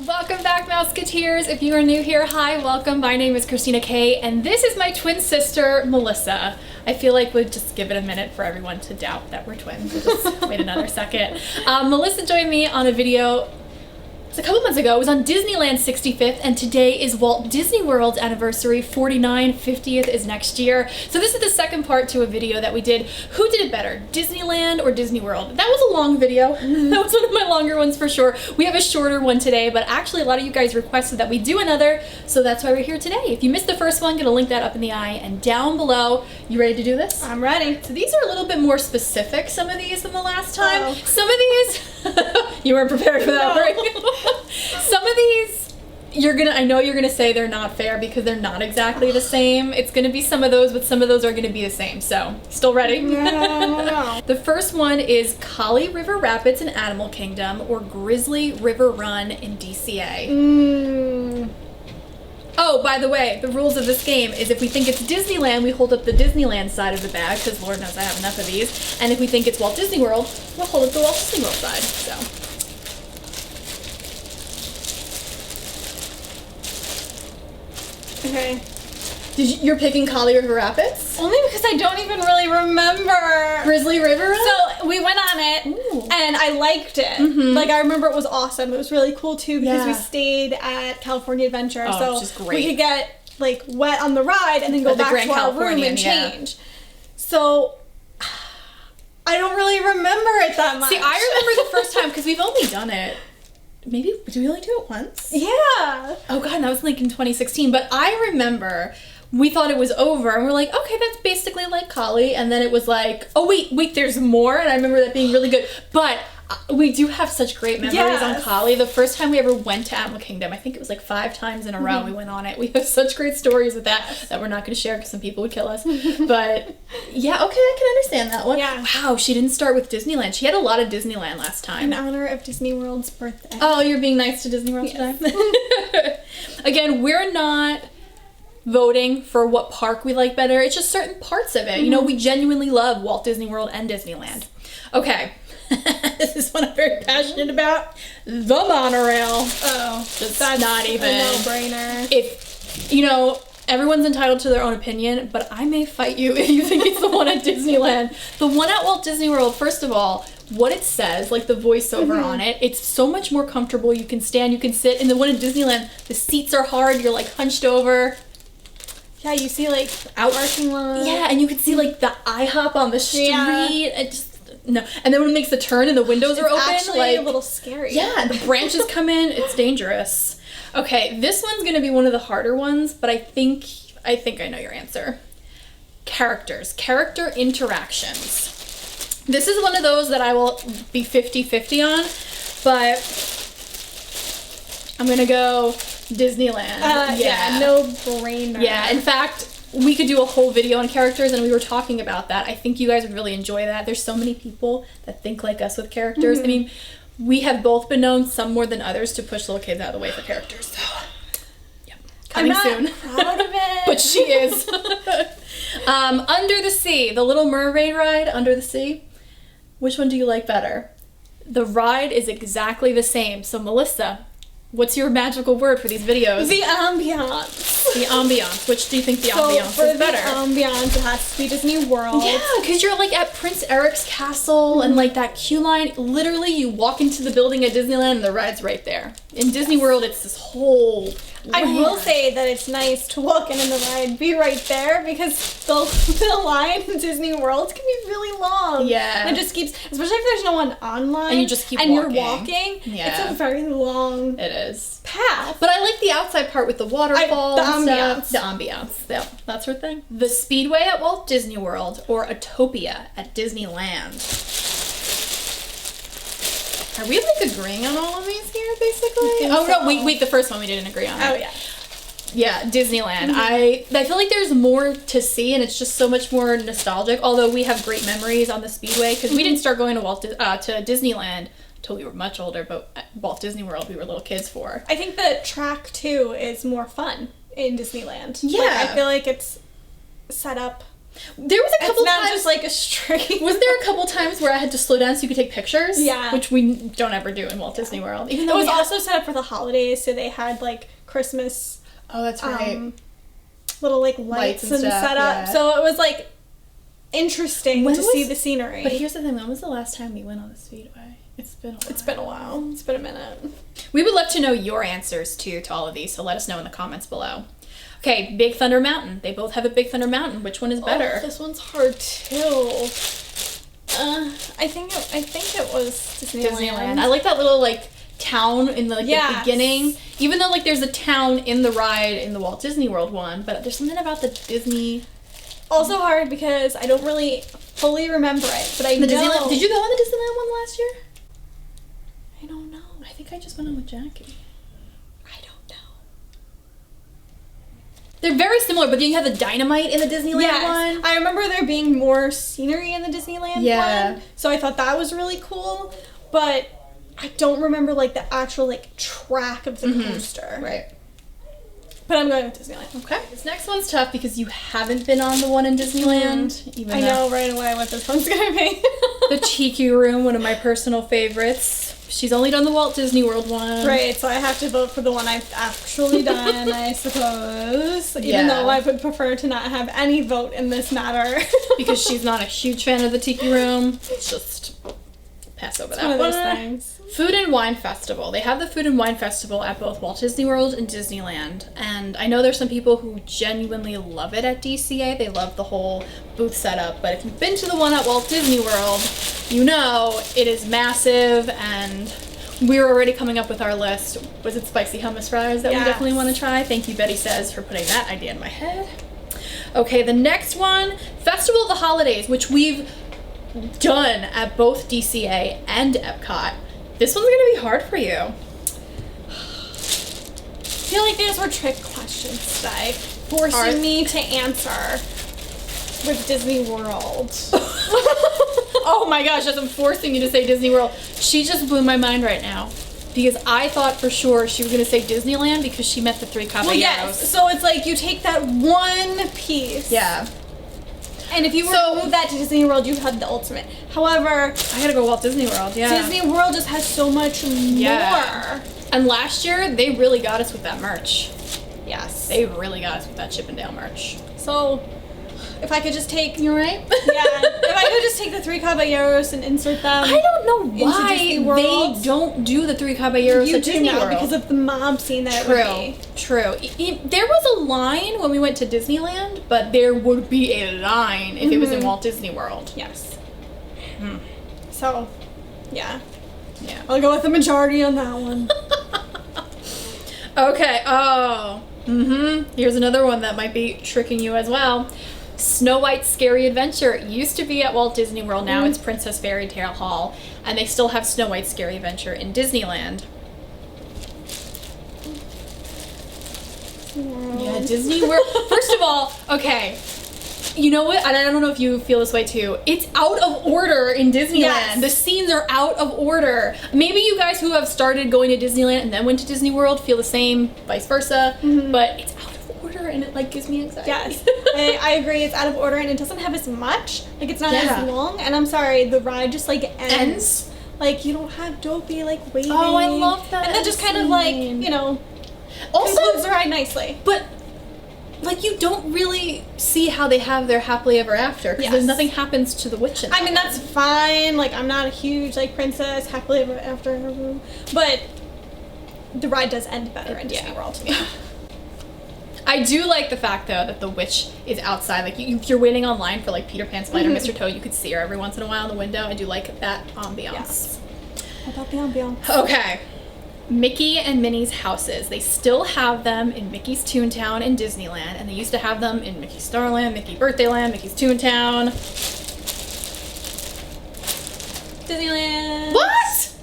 Welcome back, Mouseketeers. If you are new here, hi, welcome. My name is Christina K, and this is my twin sister, Melissa. I feel like we'll just give it a minute for everyone to doubt that we're twins. We'll just wait another second. Melissa joined me on a video a couple months ago. It was on Disneyland's 65th, and today is Walt Disney World's anniversary, 49. 50th is next year. So this is the second part to a video that we did. Who did it better, Disneyland or Disney World? That was a long video. That was one of my longer ones for sure. We have a shorter one today, but actually a lot of you guys requested that we do another, so that's why we're here today. If you missed the first one, I'm gonna link that up in the eye and down below. You ready to do this? I'm ready. So these are a little bit more specific, some of these, than the last time. Some of these, you weren't prepared for that, right? Some of these, I know you're gonna say they're not fair because they're not exactly the same. It's gonna be some of those, but some of those are gonna be the same. So, still ready? No. The first one is Kali River Rapids in Animal Kingdom or Grizzly River Run in DCA. Oh, by the way, the rules of this game is if we think it's Disneyland, we hold up the Disneyland side of the bag, because Lord knows I have enough of these. And if we think it's Walt Disney World, we'll hold up the Walt Disney World side. So. Okay. You're picking Kali River Rapids? Only because I don't even really remember. Grizzly River Run? So we went on it, Ooh. and I liked it. Like, I remember it was awesome. It was really cool, too, because we stayed at California Adventure. Oh, which is great. We could get, like, wet on the ride and then go back to our room and change. So, I don't really remember it that much. See, I remember the first time, because we've only done it. Maybe, did we only do it once? Yeah. Oh god, that was like in 2016. But I remember we thought it was over and we're like, okay, that's basically like Kali. And then it was like, oh wait, there's more. And I remember that being really good. But we do have such great memories on Kali. The first time we ever went to Animal Kingdom, I think it was like 5 times in a row we went on it. We have such great stories with that we're not going to share because some people would kill us. But yeah, okay, I can understand that one. Yeah. Wow, she didn't start with Disneyland. She had a lot of Disneyland last time. In honor of Disney World's birthday. Oh, you're being nice to Disney World today? Again, we're not voting for what park we like better. It's just certain parts of it. You know, we genuinely love Walt Disney World and Disneyland. Okay. This is what I'm very passionate about. The Monorail. Oh, Just that's not even a no-brainer. If, you know, everyone's entitled to their own opinion, but I may fight you if you think it's the one at Disneyland. The one at Walt Disney World, first of all, what it says, like the voiceover on it, it's so much more comfortable. You can stand, you can sit. And the one at Disneyland, the seats are hard. You're like hunched over. Yeah, you see like parking lot. Yeah, and you can see like the IHOP on the street. Yeah. It just no. And then when it makes the turn and the windows are open, actually like a little scary. Yeah, the branches come in. It's dangerous. Okay, this one's gonna be one of the harder ones, but I think I know your answer. Character interactions. This is one of those that I will be 50-50 on, but I'm gonna go Disneyland. Yeah, no brainer. Yeah, in fact, we could do a whole video on characters, and we were talking about that. I think you guys would really enjoy that. There's so many people that think like us with characters. I mean, we have both been known, some more than others, to push little kids out of the way for characters. So, yeah, coming soon. I'm not proud of it. But she is. Under the Sea, the Little Mermaid ride, Under the Sea. Which one do you like better? The ride is exactly the same. So, Melissa, what's your magical word for these videos? The ambiance. The ambiance. Which do you think the ambiance is better? The ambiance, it has to be Disney World. Yeah, because you're like at Prince Eric's castle and like that queue line. Literally, you walk into the building at Disneyland and the ride's right there. In Disney World, it's this whole I will say that it's nice to walk in and the ride be right there because the line in Disney World can be really long. Yeah. And it just keeps, especially if there's no one online. And you just keep and walking. you're walking. Yeah. It's a very long It is. path. But I like the outside part with the waterfall the and ambiance. stuff. The ambiance. Yeah, that's her thing. The Speedway at Walt Disney World or Autopia at Disneyland. Are we like agreeing on all of these here, basically? Oh no, wait, the first one we didn't agree on. Oh yeah. Yeah, Disneyland. I feel like there's more to see, and it's just so much more nostalgic. Although we have great memories on the Speedway because we didn't start going to Disneyland until we were much older. But at Walt Disney World, we were little kids for. I think that track 2 is more fun in Disneyland. Yeah. Like, I feel like it's set up There was a couple it's not times, just like a straight. Was there a couple times where I had to slow down so you could take pictures? Yeah. Which we don't ever do in Walt Disney World. Even though it was also set up for the holidays, so they had like Christmas. Oh, that's right. Little like lights and set up. Yeah. So it was like interesting to see the scenery. But here's the thing: when was the last time we went on the Speedway? It's been a while. It's been a while. It's been a minute. We would love to know your answers to all of these, so let us know in the comments below. Okay, Big Thunder Mountain. They both have a Big Thunder Mountain. Which one is better? This one's hard too. I think it was Disneyland. I like that little like town in the the beginning. Even though like there's a town in the ride in the Walt Disney World one, but there's something about the Disney. Also hard because I don't really fully remember it, but I know. Disneyland. Did you go on the Disneyland one last year? I don't know. I think I just went on with Jackie. I don't know. They're very similar, but then you have the dynamite in the Disneyland one. I remember there being more scenery in the Disneyland one, so I thought that was really cool, but I don't remember like the actual like track of the coaster. Right. But I'm going with Disneyland. Okay. This next one's tough because you haven't been on the one in Disneyland. I know right away what this one's gonna be. The Tiki Room, one of my personal favorites. She's only done the Walt Disney World one. Right, so I have to vote for the one I've actually done, I suppose. Even though I would prefer to not have any vote in this matter. Because she's not a huge fan of the Tiki Room. It's just pass over that one. One of those things. Food and Wine Festival. They have the Food and Wine Festival at both Walt Disney World and Disneyland. And I know there's some people who genuinely love it at DCA. They love the whole booth setup. But if you've been to the one at Walt Disney World, you know it is massive. And we're already coming up with our list. Was it spicy hummus fries that we definitely want to try? Thank you, Betty Says, for putting that idea in my head. Okay, the next one, Festival of the Holidays, which we've done at both DCA and Epcot. This one's gonna be hard for you. I feel like these were trick questions today, forcing me to answer with Disney World. Oh my gosh, as I'm forcing you to say Disney World. She just blew my mind right now. Because I thought for sure she was gonna say Disneyland because she meant the Three Caballeros. Well, yes, so it's like you take that one piece. Yeah. And if you were to move that to Disney World, you had the ultimate. However, I gotta go Walt Disney World, Disney World just has so much more. And last year, they really got us with that merch. Yes. They really got us with that Chippendale merch. So, if I could just take... You're right? Yeah. If I could just take the Three Caballeros and insert them... I don't know why they don't do the Three Caballeros at Disney World. Because of the mob scene that it would be. True. There was a line when we went to Disneyland, but there would be a line if it was in Walt Disney World. Yes. So, yeah. Yeah. I'll go with the majority on that one. Okay. Oh. Here's another one that might be tricking you as well. Snow White's Scary Adventure. It used to be at Walt Disney World. Now it's Princess Fairy Tale Hall. And they still have Snow White's Scary Adventure in Disneyland. Yeah, Disney World. First of all, okay. You know what? And I don't know if you feel this way too. It's out of order in Disneyland. Yes. The scenes are out of order. Maybe you guys who have started going to Disneyland and then went to Disney World feel the same, vice versa. But it's out of order and it like gives me anxiety. Yes, I agree. It's out of order and it doesn't have as much. Like it's not as long. And I'm sorry, the ride just like ends. Like you don't have Dopey like waiting. Oh, I love that. And then just kind of like, you know, also concludes the ride nicely. But like you don't really see how they have their happily ever after because there's nothing happens to the witch in that. I mean that's fine. Like I'm not a huge like princess happily ever after, but the ride does end better in Disney World to me. I do like the fact though that the witch is outside. Like if you're waiting online for like Peter Pan, Spider, Mr. Toad, you could see her every once in a while in the window. I do like that ambiance. Yes. How about the ambiance? Okay. Mickey and Minnie's houses. They still have them in Mickey's Toontown in Disneyland, and they used to have them in Mickey's Starland, Mickey Birthdayland, Mickey's Toontown. Disneyland. What?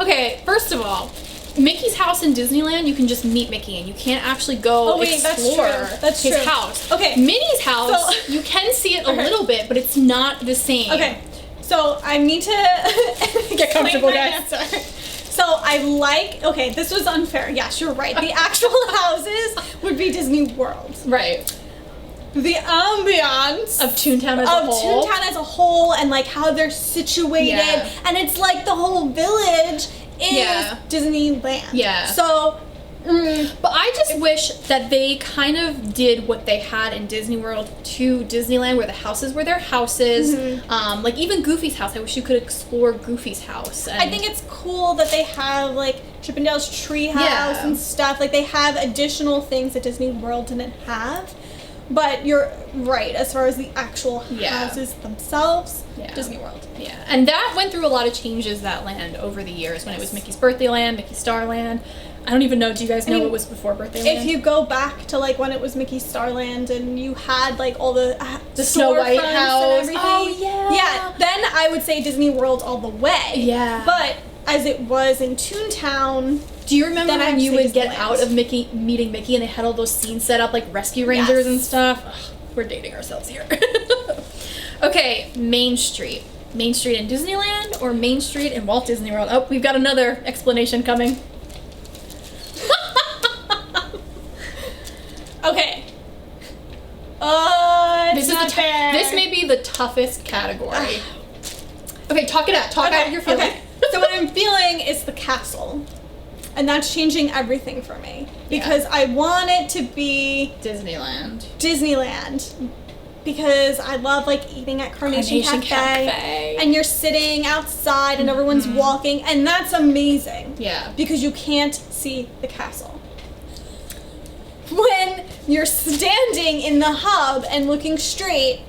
Okay, first of all, Mickey's house in Disneyland, you can just meet Mickey, and you can't actually go explore his house. Okay. Minnie's house, you can see it a little bit, but it's not the same. Okay. So I need to get comfortable, guys. Answer. So I like, okay, this was unfair. Yes, you're right. The actual houses would be Disney World. Right. the ambiance of Toontown as a whole. Toontown as a whole, and like how they're situated, and it's like the whole village is Disneyland. Yeah. So. But I just wish that they kind of did what they had in Disney World to Disneyland, where the houses were their houses. Like even Goofy's house, I wish you could explore Goofy's house. And I think it's cool that they have like Chip 'n Dale's treehouse and stuff. Like they have additional things that Disney World didn't have. But you're right, as far as the actual houses themselves, Disney World. Yeah, and that went through a lot of changes, that land, over the years, when it was Mickey's Birthday Land, Mickey's Star Land. I don't even know, do you guys know what was before Birthday Land? If you go back to like when it was Mickey's Star Land and you had like all the Snow White house and everything. Oh yeah. Yeah, then I would say Disney World all the way. Yeah. But as it was in Toontown, do you remember when you would get out of meeting Mickey and they had all those scenes set up like rescue rangers and stuff? Ugh, we're dating ourselves here. Okay, Main Street. Main Street in Disneyland or Main Street in Walt Disney World? Oh, we've got another explanation coming. Okay. This may be the toughest category. Okay, talk it out. Talk out your feeling. Okay. So what I'm feeling is the castle. And that's changing everything for me. Because I want it to be Disneyland. Because I love like eating at Carnation Cafe. And you're sitting outside and everyone's walking, and that's amazing. Yeah. Because you can't see the castle. When you're standing in the hub and looking straight,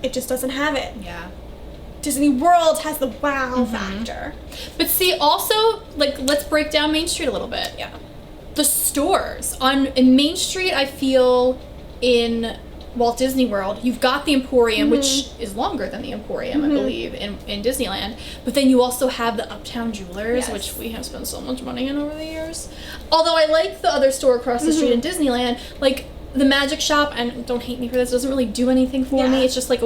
it just doesn't have it. Yeah. Disney World has the wow factor. But see, also, like, let's break down Main Street a little bit. Yeah. The stores in Main Street, I feel, in Walt Disney World, you've got the Emporium, which is longer than the Emporium, I believe, in Disneyland. But then you also have the Uptown Jewelers, which we have spent so much money on over the years. Although I like the other store across the street in Disneyland, like the Magic Shop, and don't hate me for this, doesn't really do anything for me. It's just like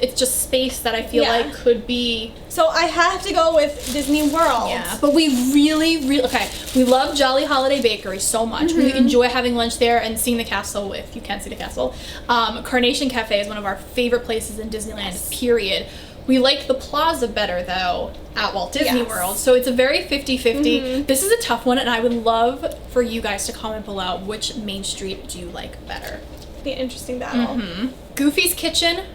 it's just space that I feel like could be. So I have to go with Disney World. Yeah, but we really, we love Jolly Holiday Bakery so much. We enjoy having lunch there and seeing the castle, if you can see the castle. Carnation Cafe is one of our favorite places in Disneyland, period. We like the plaza better, though, at Walt Disney World. So it's a very 50-50. This is a tough one, and I would love for you guys to comment below which Main Street do you like better. Be an interesting battle. Goofy's Kitchen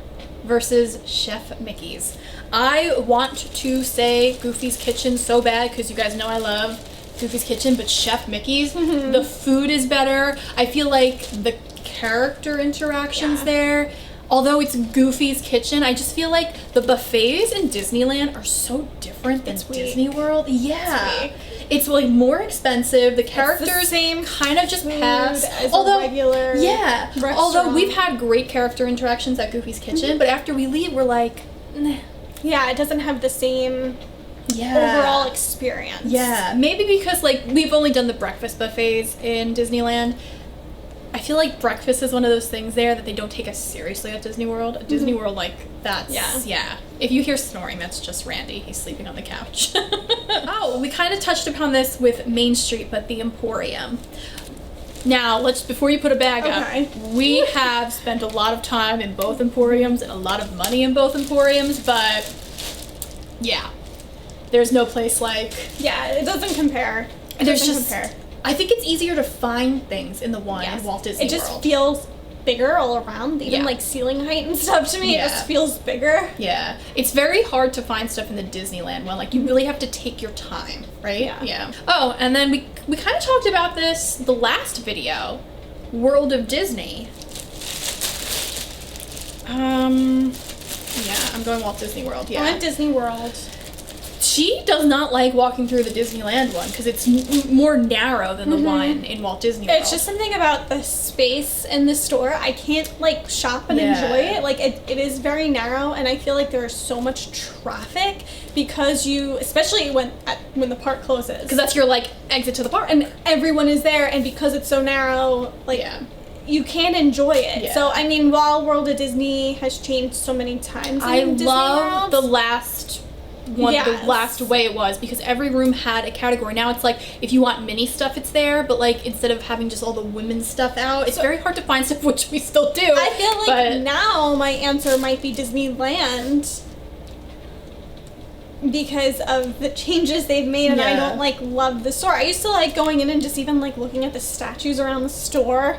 versus Chef Mickey's. I want to say Goofy's Kitchen so bad because you guys know I love Goofy's Kitchen, but Chef Mickey's, the food is better. I feel like the character interactions there, although it's Goofy's Kitchen, I just feel like the buffets in Disneyland are so different than Disney World. Yeah. It's like more expensive. The characters kind of just pass. Although regular restaurant. Although we've had great character interactions at Goofy's Kitchen, but after we leave, we're like, nah. Yeah, it doesn't have the same overall experience. Yeah, maybe because like we've only done the breakfast buffets in Disneyland. I feel like breakfast is one of those things there that they don't take us seriously at Disney World. At Disney World, like, that's, If you hear snoring, that's just Randy. He's sleeping on the couch. Oh, we kind of touched upon this with Main Street, but the Emporium. Now, before you put a bag up, we have spent a lot of time in both Emporiums and a lot of money in both Emporiums, but, there's no place like... Yeah, it doesn't compare. I think it's easier to find things in the one in Walt Disney World. It just feels bigger all around, even like ceiling height and stuff to me. It just feels bigger. Yeah. It's very hard to find stuff in the Disneyland one. Like, you really have to take your time, right? Yeah. Oh, and then we kind of talked about this the last video, World of Disney. Yeah, I'm going Walt Disney World, I went Disney World. She does not like walking through the Disneyland one because it's more narrow than the one in Walt Disney World. It's just something about the space in the store. I can't like shop and enjoy it. Like it is very narrow, and I feel like there's so much traffic because especially when the park closes. Because that's your like exit to the park, and everyone is there, and because it's so narrow, like you can't enjoy it. Yeah. So I mean, while World of Disney has changed so many times, I love the last the last way it was, because every room had a category. Now it's like, if you want Minnie stuff, it's there, but like, instead of having just all the women's stuff out, it's very hard to find stuff, which we still do. I feel like now my answer might be Disneyland, because of the changes they've made, and I don't like love the store. I used to like going in and just even like looking at the statues around the store,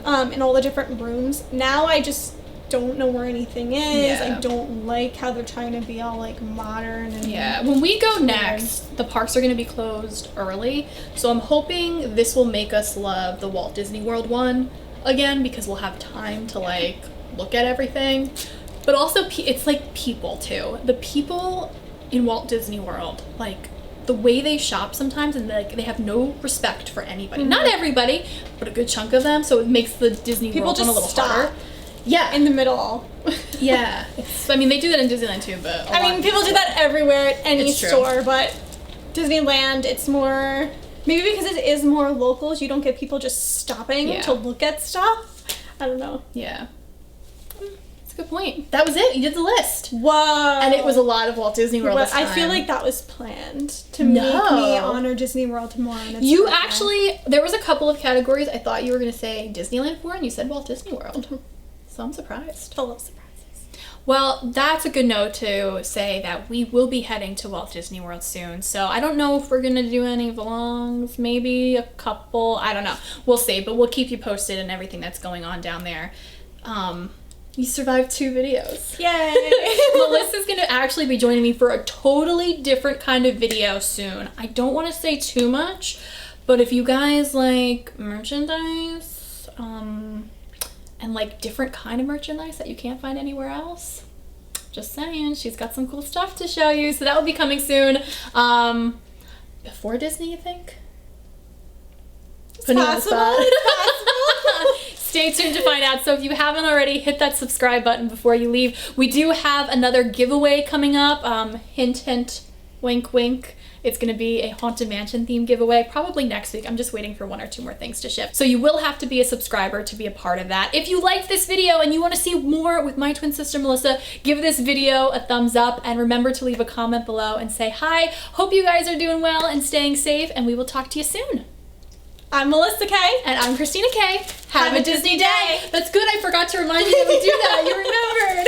in all the different rooms. Now I just don't know where anything is. I don't like how they're trying to be all like modern and when we go next, the parks are going to be closed early, so I'm hoping this will make us love the Walt Disney World one again, because we'll have time to like look at everything. But also it's like people too. The people in Walt Disney World, like the way they shop sometimes, and like they have no respect for anybody. Not everybody, but a good chunk of them. So it makes the Disney World one a little harder. Yeah, in the middle. I mean, they do that in Disneyland too, but I mean, people do that everywhere at any store, but Disneyland, it's more, maybe because it is more locals, you don't get people just stopping to look at stuff. I don't know. Yeah. Good point. That was it. You did the list. Whoa. And it was a lot of Walt Disney World this time. I feel like that was planned to make me honor Disney World more. You actually, there was a couple of categories I thought you were going to say Disneyland for, and you said Walt Disney World. So I'm surprised. Full of surprises. Well, that's a good note to say that we will be heading to Walt Disney World soon. So I don't know if we're going to do any vlogs, maybe a couple. I don't know. We'll see, but we'll keep you posted and everything that's going on down there. You survived 2 videos. Yay! Melissa's going to actually be joining me for a totally different kind of video soon. I don't want to say too much, but if you guys like merchandise, and like different kind of merchandise that you can't find anywhere else, just saying, she's got some cool stuff to show you. So that will be coming soon. Before Disney, you think? It's possible. Stay tuned to find out. So if you haven't already, hit that subscribe button before you leave. We do have another giveaway coming up. Hint, hint, wink, wink. It's going to be a Haunted Mansion theme giveaway, probably next week. I'm just waiting for 1 or 2 more things to ship. So you will have to be a subscriber to be a part of that. If you liked this video and you want to see more with my twin sister, Melissa, give this video a thumbs up, and remember to leave a comment below and say hi. Hope you guys are doing well and staying safe, and we will talk to you soon. I'm Melissa K. And I'm Christina K. Have a Disney day. That's good. I forgot to remind you that we do that. You remembered.